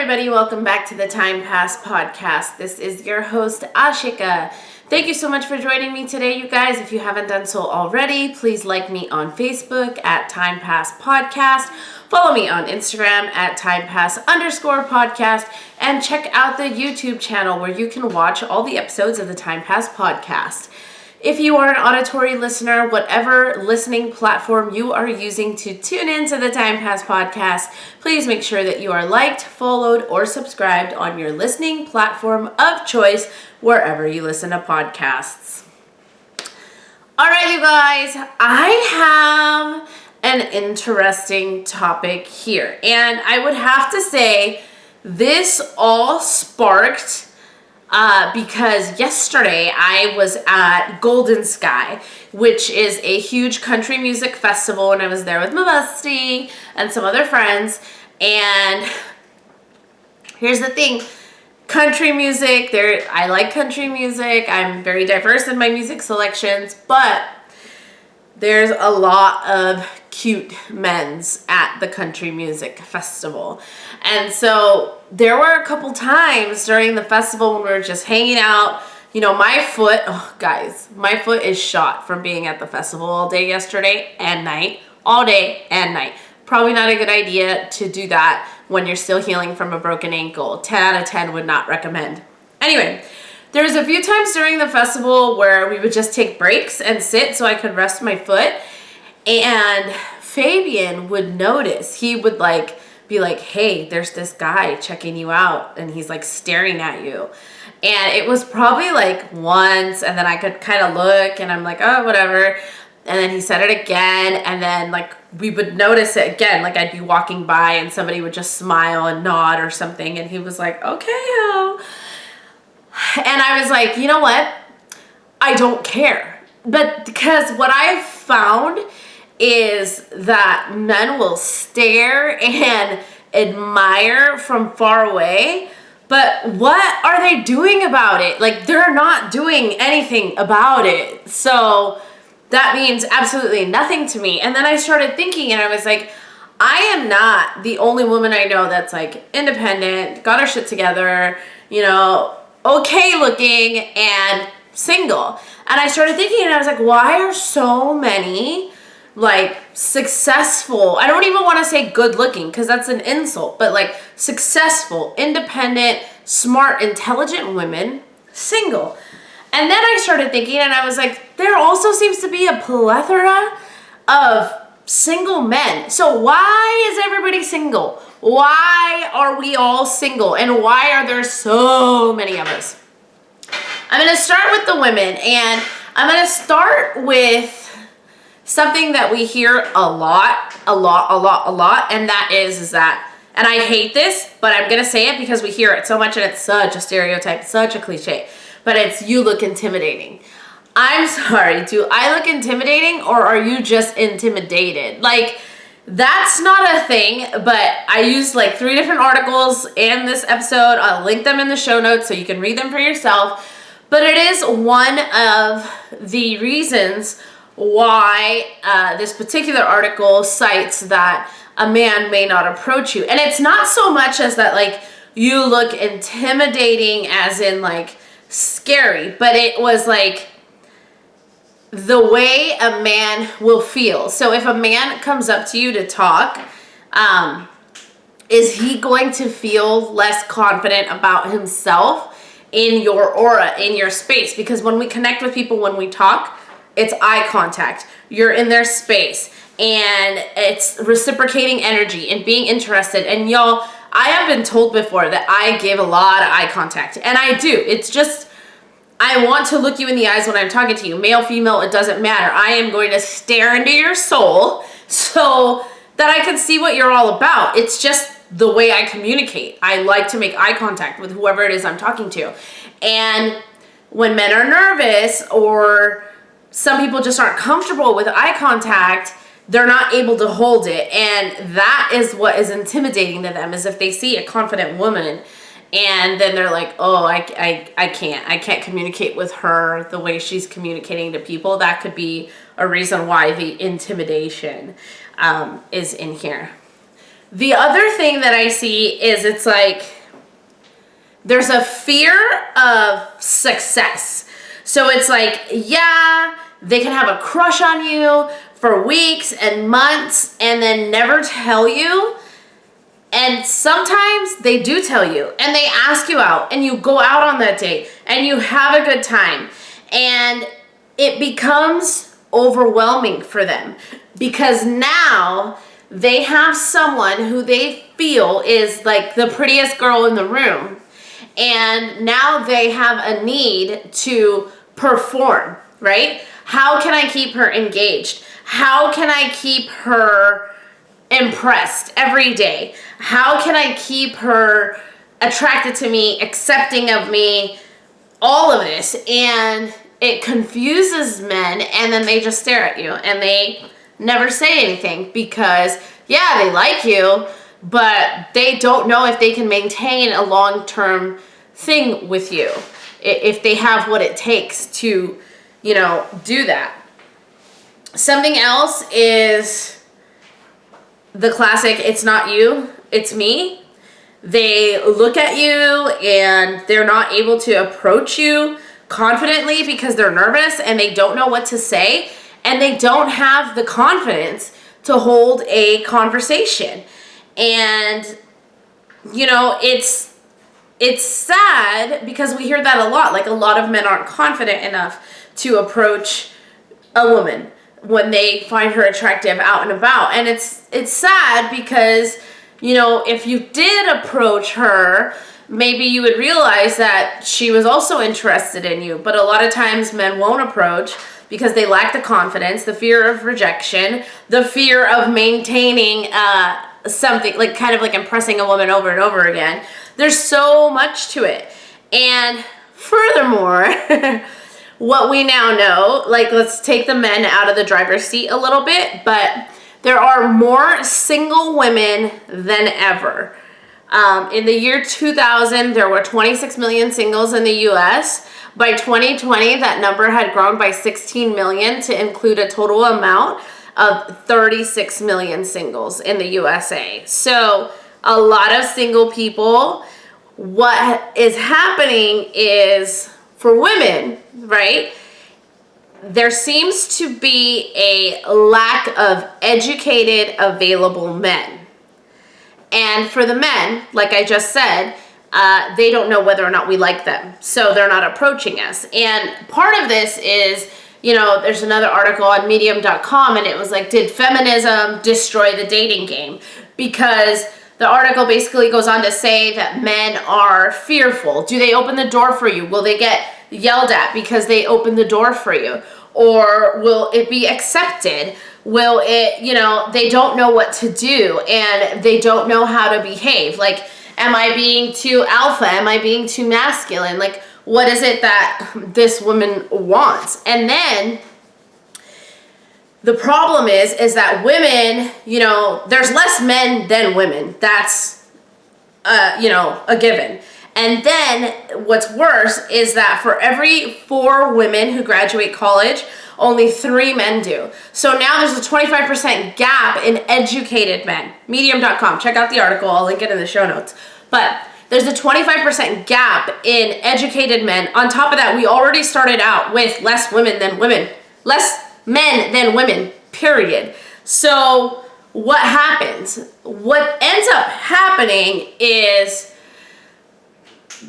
everybody, welcome back to the Time Pass podcast. This is your host, Ashika. Thank you so much for joining me today, you guys. If you haven't done so already, please like me on Facebook at Time Pass Podcast. Follow me on Instagram at timepass_podcast and check out the YouTube channel where you can watch all the episodes of the Time Pass podcast. If you are an auditory listener, whatever listening platform you are using to tune into the Time Pass podcast, please make sure that you are liked, followed, or subscribed on your listening platform of choice wherever you listen to podcasts. All right, you guys, I have an interesting topic here, and I would have to say this all sparked because yesterday I was at Golden Sky, which is a huge country music festival, and I was there with my bestie and some other friends. And here's the thing, country music, I like country music. I'm very diverse in my music selections, but there's a lot of cute men's at the country music festival. And so there were a couple times during the festival when we were just hanging out, you know, my foot is shot from being at the festival all day yesterday and night, all day and night. Probably not a good idea to do that when you're still healing from a broken ankle. 10 out of 10 would not recommend. Anyway, there was a few times during the festival where we would just take breaks and sit so I could rest my foot. And Fabian would notice. He would be like, hey, there's this guy checking you out, and he's like staring at you. And it was probably like once, and then I could kind of look, and I'm like, oh, whatever. And then he said it again, and then like we would notice it again. Like I'd be walking by, and somebody would just smile and nod or something, and he was like, okay, ho. And I was like, you know what? I don't care. But because what I've found is that men will stare and admire from far away, but what are they doing about it? Like, they're not doing anything about it. So that means absolutely nothing to me. And then I started thinking, and I was like, I am not the only woman I know that's like independent, got her shit together, you know, okay looking, and single. And I started thinking, and I was like, why are so many like successful, I don't even want to say good looking because that's an insult, but like successful, independent, smart, intelligent women single? And then I started thinking, and I was like, there also seems to be a plethora of single men. So why is everybody single? Why are we all single? And why are there so many of us? I'm going to start with the women, and I'm going to start with something that we hear a lot, and that is that, and I hate this, but I'm going to say it because we hear it so much, and it's such a stereotype, such a cliche, but it's, you look intimidating. I'm sorry, do I look intimidating, or are you just intimidated? Like, that's not a thing, but I used like 3 different articles in this episode. I'll link them in the show notes so you can read them for yourself, but it is one of the reasons why this particular article cites that a man may not approach you. And it's not so much as that like you look intimidating as in like scary, but it was like the way a man will feel. So if a man comes up to you to talk, is he going to feel less confident about himself in your aura, in your space? Because when we connect with people, when we talk, it's eye contact. You're in their space, and it's reciprocating energy and being interested. And y'all, I have been told before that I give a lot of eye contact, and I do. It's just, I want to look you in the eyes when I'm talking to you. Male, female, it doesn't matter. I am going to stare into your soul so that I can see what you're all about. It's just the way I communicate. I like to make eye contact with whoever it is I'm talking to. And when men are nervous, or some people just aren't comfortable with eye contact, they're not able to hold it. And that is what is intimidating to them, is if they see a confident woman and then they're like, oh, I can't communicate with her the way she's communicating to people. That could be a reason why the intimidation is in here. The other thing that I see is it's like there's a fear of success. So it's like, yeah, they can have a crush on you for weeks and months and then never tell you. And sometimes they do tell you and they ask you out and you go out on that date and you have a good time. And it becomes overwhelming for them because now they have someone who they feel is like the prettiest girl in the room. And now they have a need to perform, right? How can I keep her engaged? How can I keep her impressed every day? How can I keep her attracted to me, accepting of me, all of this? And it confuses men, and then they just stare at you and they never say anything because, yeah, they like you, but they don't know if they can maintain a long-term thing with you, if they have what it takes to, you know, do that. Something else is the classic, it's not you, it's me. They look at you and they're not able to approach you confidently because they're nervous and they don't know what to say and they don't have the confidence to hold a conversation. And, you know, it's sad because we hear that a lot. Like, a lot of men aren't confident enough to approach a woman when they find her attractive out and about. And it's sad because, you know, if you did approach her, maybe you would realize that she was also interested in you. But a lot of times men won't approach because they lack the confidence, the fear of rejection, the fear of maintaining something, like kind of like impressing a woman over and over again. There's so much to it. And furthermore, what we now know, like, let's take the men out of the driver's seat a little bit, but there are more single women than ever. In the year 2000, there were 26 million singles in the US. By 2020, that number had grown by 16 million to include a total amount of 36 million singles in the USA. So a lot of single people. What is happening is, for women, right, there seems to be a lack of educated, available men. And for the men, like I just said, they don't know whether or not we like them. So they're not approaching us. And part of this is, you know, there's another article on medium.com and it was like, did feminism destroy the dating game? Because the article basically goes on to say that men are fearful. Do they open the door for you? Will they get yelled at because they open the door for you? Or will it be accepted? Will it, you know, they don't know what to do and they don't know how to behave. Like, am I being too alpha? Am I being too masculine? Like, what is it that this woman wants? And then the problem is that women, you know, there's less men than women. That's, you know, a given. And then what's worse is that for every 4 women who graduate college, only 3 men do. So now there's a 25% gap in educated men. Medium.com, check out the article. I'll link it in the show notes. But there's a 25% gap in educated men. On top of that, we already started out with less women than women. Less men than women, period. So what happens? What ends up happening is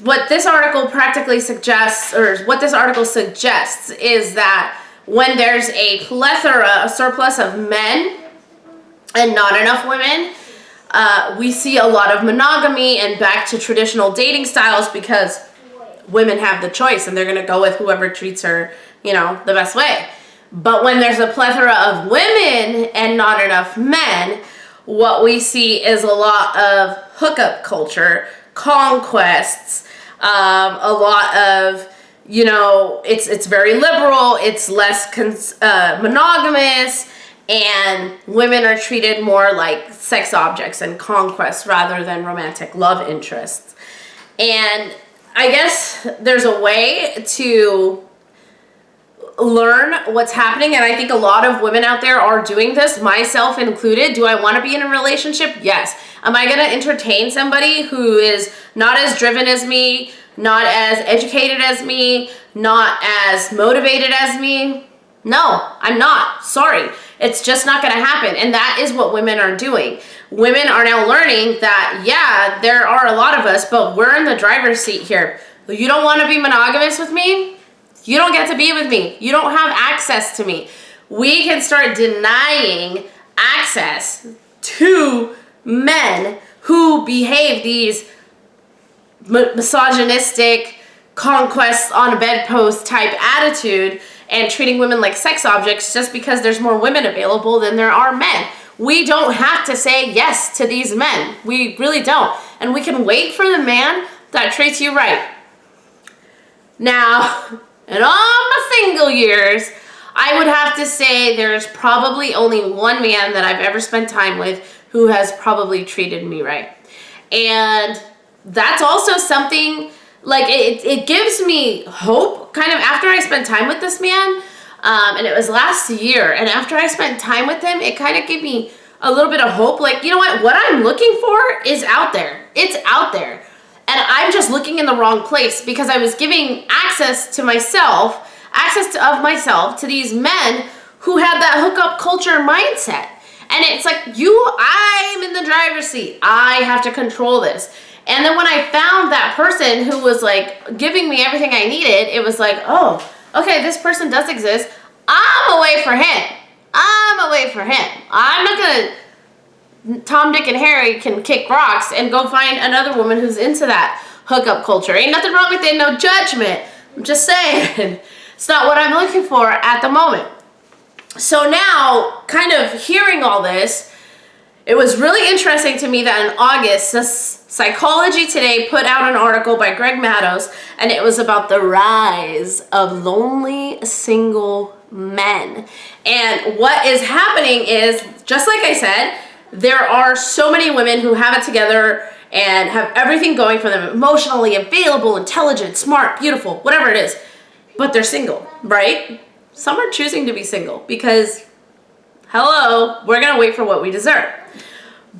what this article practically suggests, or what this article suggests, is that when there's a plethora, a surplus of men and not enough women, we see a lot of monogamy and back to traditional dating styles because women have the choice and they're going to go with whoever treats her, you know, the best way. But when there's a plethora of women and not enough men, what we see is a lot of hookup culture, conquests, a lot of, you know, it's very liberal, it's less monogamous, and women are treated more like sex objects and conquests rather than romantic love interests. And I guess there's a way to learn what's happening, and I think a lot of women out there are doing this, myself included. Do I want to be in a relationship? Yes. Am I going to entertain somebody who is not as driven as me, not as educated as me, not as motivated as me? No, I'm not. Sorry. It's just not going to happen. And that is what women are doing. Women are now learning that, yeah, there are a lot of us, but we're in the driver's seat here. You don't want to be monogamous with me? You don't get to be with me. You don't have access to me. We can start denying access to men who behave these misogynistic, conquest on a bedpost type attitude and treating women like sex objects just because there's more women available than there are men. We don't have to say yes to these men. We really don't. And we can wait for the man that treats you right. Now, in all my single years, I would have to say there's probably only one man that I've ever spent time with who has probably treated me right. And that's also something, like, it gives me hope, kind of, after I spent time with this man, and it was last year, and after I spent time with him, it kind of gave me a little bit of hope, like, you know what I'm looking for is out there. It's out there. And I'm just looking in the wrong place because I was giving access of myself to these men who had that hookup culture mindset. And it's like, I'm in the driver's seat. I have to control this. And then when I found that person who was like giving me everything I needed, it was like, oh, okay, this person does exist. I'm away for him. I'm not gonna Tom, Dick, and Harry can kick rocks and go find another woman who's into that hookup culture. Ain't nothing wrong with it, no judgment. I'm just saying, it's not what I'm looking for at the moment. So now, kind of hearing all this, it was really interesting to me that in August, Psychology Today put out an article by Greg Matos, and it was about the rise of lonely single men. And what is happening is, just like I said, there are so many women who have it together and have everything going for them, emotionally available, intelligent, smart, beautiful, whatever it is, but they're single, right? Some are choosing to be single because, hello, we're gonna wait for what we deserve.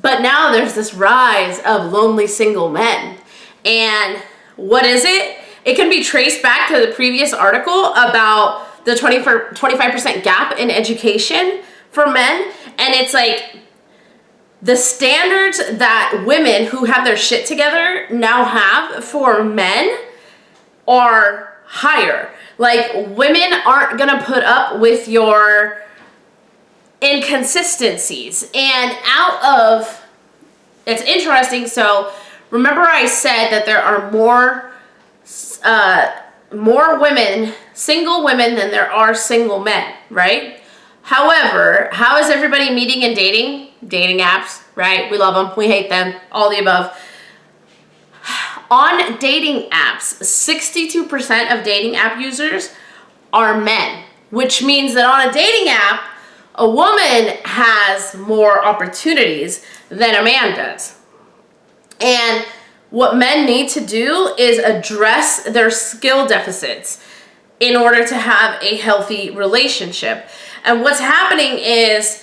But now there's this rise of lonely single men. And what is it? It can be traced back to the previous article about the 25% gap in education for men. And it's like, the standards that women who have their shit together now have for men are higher. Like, women aren't gonna put up with your inconsistencies. And it's interesting, so remember I said that there are more women, single women, than there are single men, right? However, how is everybody meeting and dating? Dating apps, right? We love them, we hate them, all the above. On dating apps, 62% of dating app users are men, which means that on a dating app, a woman has more opportunities than a man does. And what men need to do is address their skill deficits in order to have a healthy relationship. And what's happening is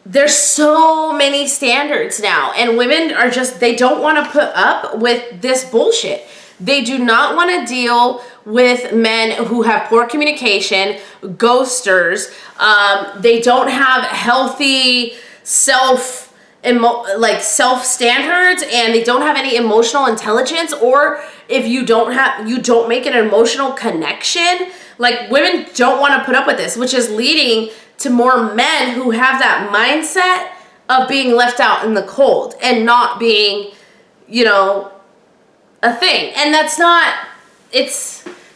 there's so many standards now, and women are they don't want to put up with this bullshit. They do not want to deal with men who have poor communication, ghosters. They don't have healthy self standards, and they don't have any emotional intelligence. Or if you don't make an emotional connection. Like, women don't want to put up with this, which is leading to more men who have that mindset of being left out in the cold and not being, a thing. And it's not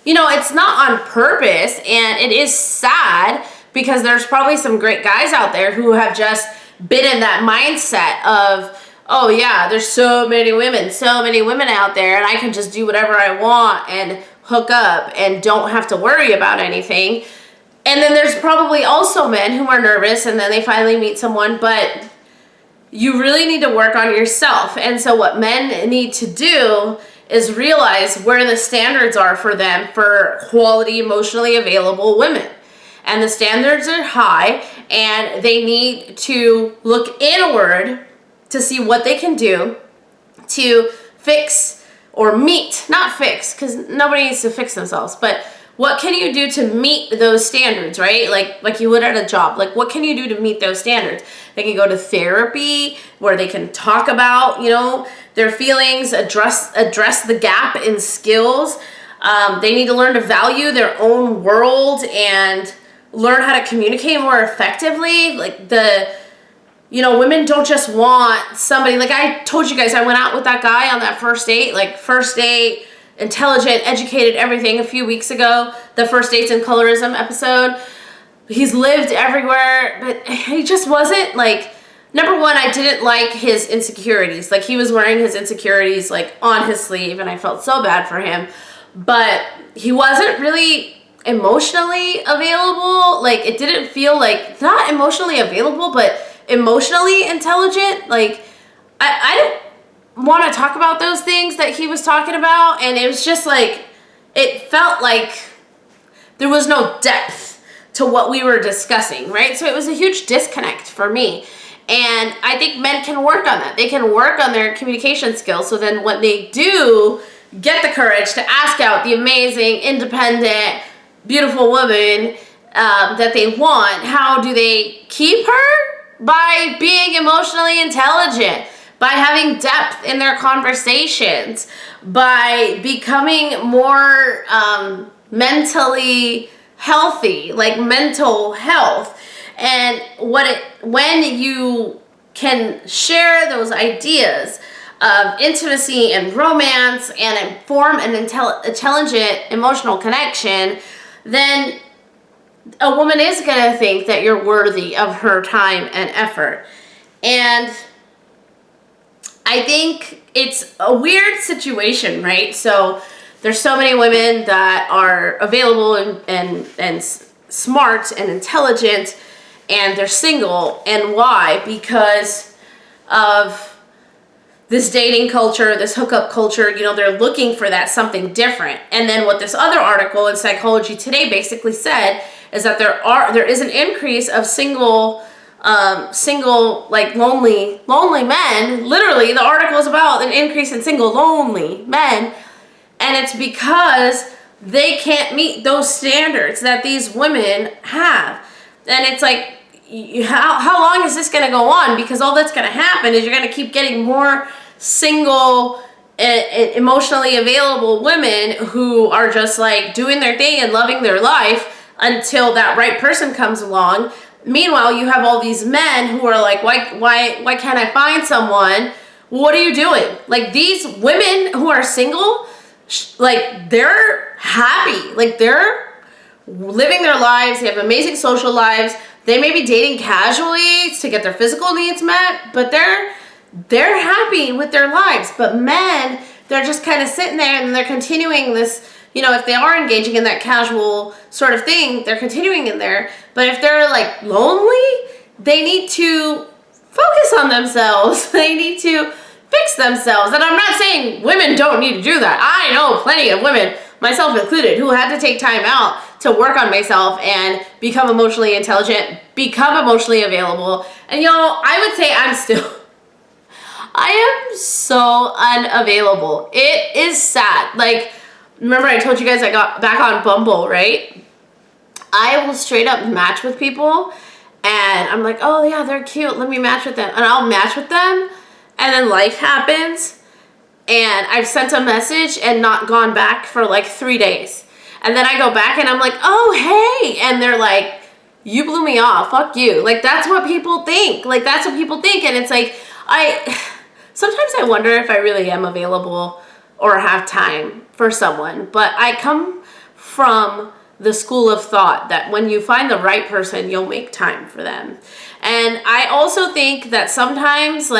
on purpose, and it is sad because there's probably some great guys out there who have just been in that mindset of, oh yeah, there's so many women out there, and I can just do whatever I want and hook up and don't have to worry about anything. And then there's probably also men who are nervous and then they finally meet someone, but you really need to work on yourself. And so what men need to do is realize where the standards are for them for quality, emotionally available women. And the standards are high, and they need to look inward to see what they can do to fix or meet, not fix, because nobody needs to fix themselves, but what can you do to meet those standards, right? Like you would at a job. Like, what can you do to meet those standards? They can go to therapy where they can talk about, their feelings, address the gap in skills. They need to learn to value their own world and learn how to communicate more effectively. Like women don't just want somebody, like I told you guys, I went out with that guy on that first date, intelligent, educated, everything a few weeks ago, the First Dates in Colorism episode. He's lived everywhere, but he just wasn't number one, I didn't like his insecurities. Like, he was wearing his insecurities on his sleeve, and I felt so bad for him. But he wasn't really emotionally available. Like, it didn't feel not emotionally available, but emotionally intelligent. Like, I don't want to talk about those things that he was talking about, and it was just it felt like there was no depth to what we were discussing, right? So it was a huge disconnect for me. And I think men can work on that. They can work on their communication skills, so then when they do get the courage to ask out the amazing, independent, beautiful woman that they want, how do they keep her? By being emotionally intelligent, by having depth in their conversations, by becoming more mentally healthy, like mental health. And when you can share those ideas of intimacy and romance and form an intelligent emotional connection, then a woman is going to think that you're worthy of her time and effort. And I think it's a weird situation, right? So there's so many women that are available and smart and intelligent, and they're single. And why? Because of this dating culture, this hookup culture. They're looking for that something different. And then what this other article in Psychology Today basically said is that there is an increase of single lonely men. Literally, the article is about an increase in single lonely men, and it's because they can't meet those standards that these women have. And it's how long is this going to go on? Because all that's going to happen is you're going to keep getting more single, emotionally available women who are just doing their thing and loving their life until that right person comes along. Meanwhile, you have all these men who are why can't I find someone? What are you doing? These women who are single, they're happy. They're living their lives. They have amazing social lives. They may be dating casually to get their physical needs met, but they're happy with their lives. But men, they're just kind of sitting there and they're continuing this, if they are engaging in that casual sort of thing, they're continuing in there. But if they're lonely, they need to focus on themselves. They need to fix themselves. And I'm not saying women don't need to do that. I know plenty of women, myself included, who had to take time out to work on myself and become emotionally intelligent, become emotionally available. And I would say I am so unavailable. It is sad. Remember I told you guys I got back on Bumble, right? I will straight up match with people, and I'm like, oh yeah, they're cute, let me match with them. And I'll match with them, and then life happens, and I've sent a message and not gone back for 3 days. And then I go back and I'm like, oh hey, and they're like, you blew me off, fuck you. That's what people think. That's what people think. And it's sometimes I wonder if I really am available or have time for someone. But I come from the school of thought that when you find the right person, you'll make time for them. And I also think that sometimes,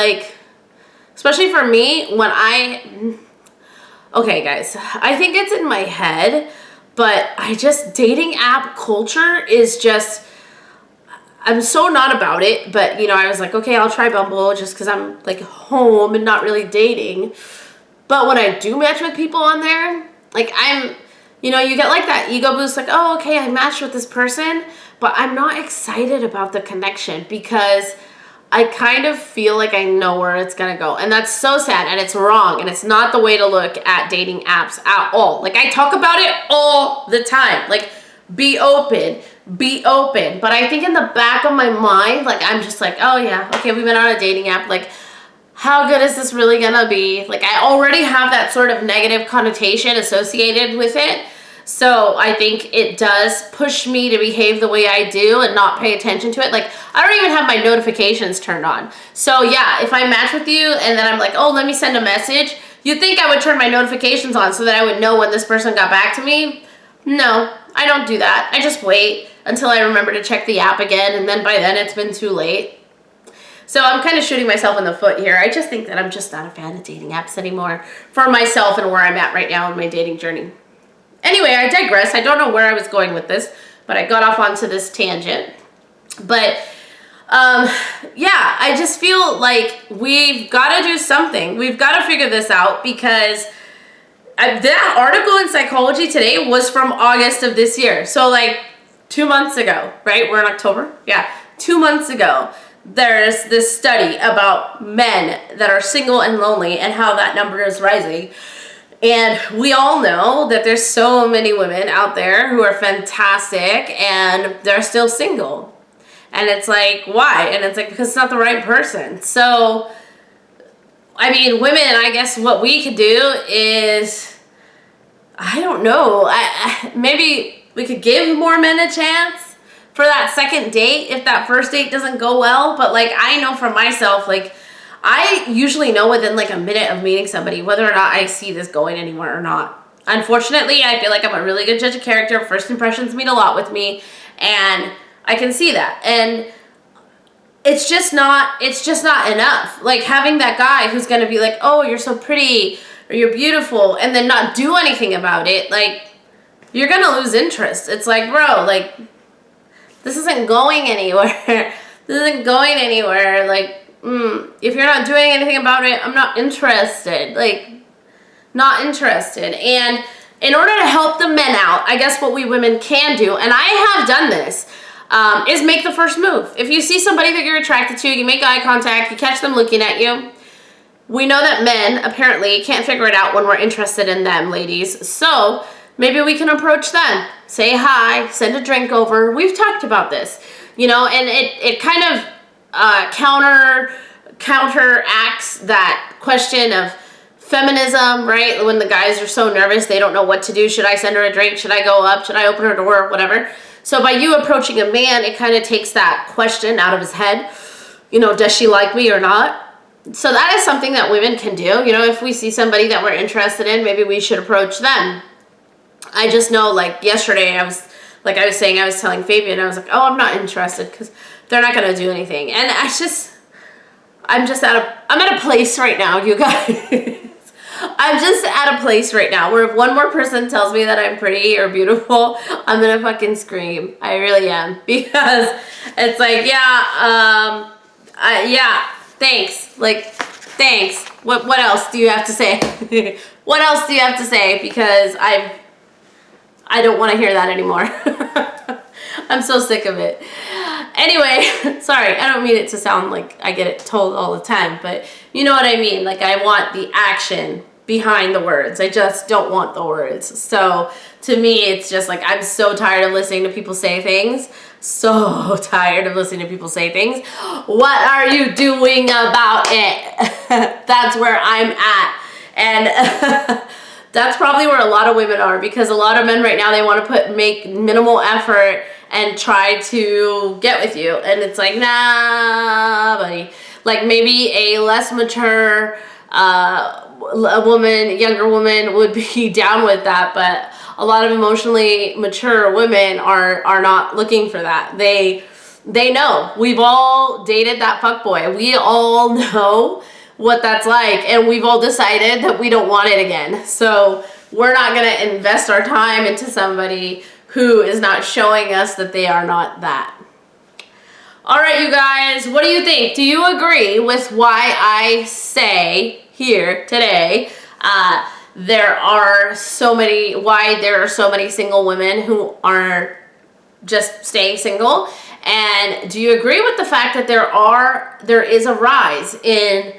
especially for me, okay guys, I think it's in my head, but dating app culture is just, I'm so not about it. But I was okay, I'll try Bumble just because I'm home and not really dating. But when I do match with people on there, like you get like that ego boost, like, oh, okay, I matched with this person, but I'm not excited about the connection because I kind of feel like I know where it's gonna go. And that's so sad, and it's wrong, and it's not the way to look at dating apps at all. Like, I talk about it all the time. Like, be open. But I think in the back of my mind, like, I'm just like, oh yeah, okay, we've been on a dating app. Like, how good is this really gonna be? Like, I already have that sort of negative connotation associated with it. So I think it does push me to behave the way I do and not pay attention to it. Like, I don't even have my notifications turned on. So yeah, if I match with you and then I'm like, oh, let me send a message, you'd think I would turn my notifications on so that I would know when this person got back to me. No, I don't do that. I just wait until I remember to check the app again, and then by then it's been too late. So I'm kind of shooting myself in the foot here. I just think that I'm just not a fan of dating apps anymore for myself and where I'm at right now in my dating journey. Anyway, I digress. I don't know where I was going with this, but I got off onto this tangent. But yeah, I just feel like we've got to do something. We've got to figure this out, because that article in Psychology Today was from August of this year. So like 2 months ago, right? We're in October? Yeah, 2 months ago. There's this study about men that are single and lonely and how that number is rising. And we all know that there's so many women out there who are fantastic and they're still single. And it's like, why? And it's like, because it's not the right person. So, I mean, women, I guess what we could do is, I don't know, maybe we could give more men a chance for that second date if that first date doesn't go well. But like, I know for myself, like, I usually know within like a minute of meeting somebody whether or not I see this going anywhere or not. Unfortunately, I feel like I'm a really good judge of character. First impressions mean a lot with me, and I can see that. And it's just not enough. Like, having that guy who's gonna be like, oh, you're so pretty, or you're beautiful, and then not do anything about it, like, you're gonna lose interest. It's like, bro, like, this isn't going anywhere. This isn't going anywhere. Like, if you're not doing anything about it, I'm not interested. Like, not interested. And in order to help the men out, I guess what we women can do, and I have done this, is make the first move. If you see somebody that you're attracted to, you make eye contact, you catch them looking at you. We know that men apparently can't figure it out when we're interested in them, ladies. So maybe we can approach them, say hi, send a drink over. We've talked about this, and it kind of counteracts that question of feminism, right? When the guys are so nervous, they don't know what to do. Should I send her a drink? Should I go up? Should I open her door? Whatever. So by you approaching a man, it kind of takes that question out of his head. Does she like me or not? So that is something that women can do. If we see somebody that we're interested in, maybe we should approach them. I just know, like, yesterday I was telling Fabian, I was like, oh, I'm not interested because they're not going to do anything. And I'm at a place right now, you guys. I'm just at a place right now where if one more person tells me that I'm pretty or beautiful, I'm going to fucking scream. I really am. Because it's like, yeah, thanks. Like, thanks. What else do you have to say? What else do you have to say? Because I don't want to hear that anymore. I'm so sick of it. Anyway, sorry, I don't mean it to sound like I get it told all the time, but you know what I mean. Like, I want the action behind the words. I just don't want the words. So to me, it's just like, I'm so tired of listening to people say things. So tired of listening to people say things. What are you doing about it? That's where I'm at. And that's probably where a lot of women are, because a lot of men right now, they want to make minimal effort and try to get with you. And it's like, nah, buddy. Like, maybe a less mature younger woman would be down with that, but a lot of emotionally mature women are not looking for that. They know. We've all dated that fuckboy. We all know what that's like, and we've all decided that we don't want it again. So we're not going to invest our time into somebody who is not showing us that they are not that. All right, you guys, what do you think? Do you agree with why I say here today, there are so many single women who are just staying single. And do you agree with the fact that there is a rise in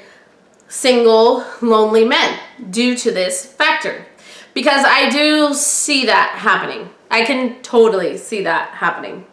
single, lonely men due to this factor? Because I do see that happening. I can totally see that happening.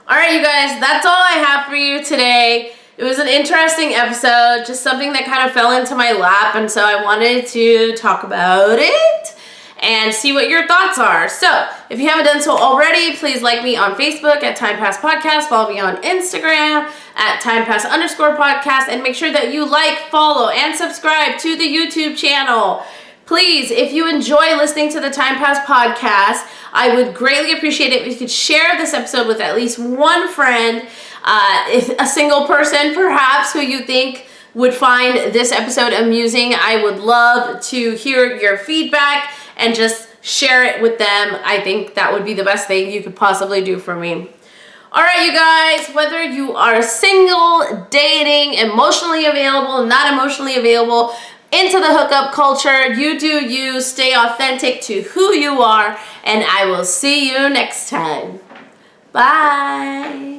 All right, you guys, that's all I have for you today. It was an interesting episode, just something that kind of fell into my lap, and so I wanted to talk about it and see what your thoughts are. So, if you haven't done so already, please like me on Facebook at Time Pass Podcast, follow me on Instagram at timepass_podcast, and make sure that you like, follow, and subscribe to the YouTube channel. Please, if you enjoy listening to the Time Pass Podcast, I would greatly appreciate it if you could share this episode with at least one friend, a single person perhaps who you think would find this episode amusing. I would love to hear your feedback and just share it with them. I think that would be the best thing you could possibly do for me. All right, you guys, whether you are single, dating, emotionally available, not emotionally available, into the hookup culture, you do you, stay authentic to who you are, and I will see you next time. Bye.